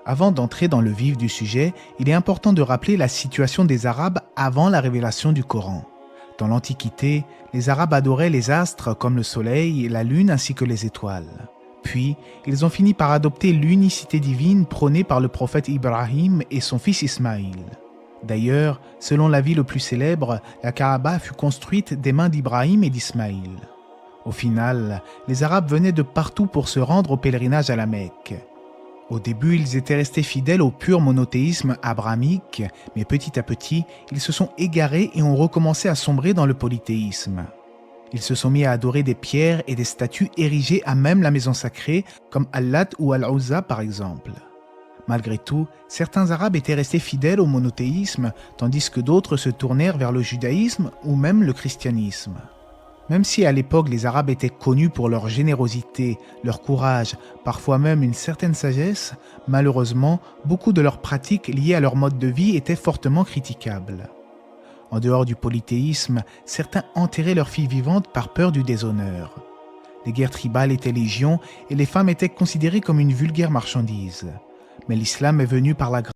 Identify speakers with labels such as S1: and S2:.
S1: Avant d'entrer dans le vif du sujet, il est important de rappeler la situation des Arabes avant la révélation du Coran. Dans l'Antiquité, les Arabes adoraient les astres comme le soleil, la lune ainsi que les étoiles. Puis, ils ont fini par adopter l'unicité divine prônée par le prophète Ibrahim et son fils Ismaïl. D'ailleurs, selon l'avis le plus célèbre, la Kaaba fut construite des mains d'Ibrahim et d'Ismaïl. Au final, les Arabes venaient de partout pour se rendre au pèlerinage à la Mecque. Au début, ils étaient restés fidèles au pur monothéisme abrahamique, mais petit à petit, ils se sont égarés et ont recommencé à sombrer dans le polythéisme. Ils se sont mis à adorer des pierres et des statues érigées à même la maison sacrée, comme Al-Lat ou Al-Uzza par exemple. Malgré tout, certains Arabes étaient restés fidèles au monothéisme, tandis que d'autres se tournèrent vers le judaïsme ou même le christianisme. Même si à l'époque les Arabes étaient connus pour leur générosité, leur courage, parfois même une certaine sagesse, malheureusement, beaucoup de leurs pratiques liées à leur mode de vie étaient fortement critiquables. En dehors du polythéisme, certains enterraient leurs filles vivantes par peur du déshonneur. Les guerres tribales étaient légion et les femmes étaient considérées comme une vulgaire marchandise. Mais l'islam est venu par la grâce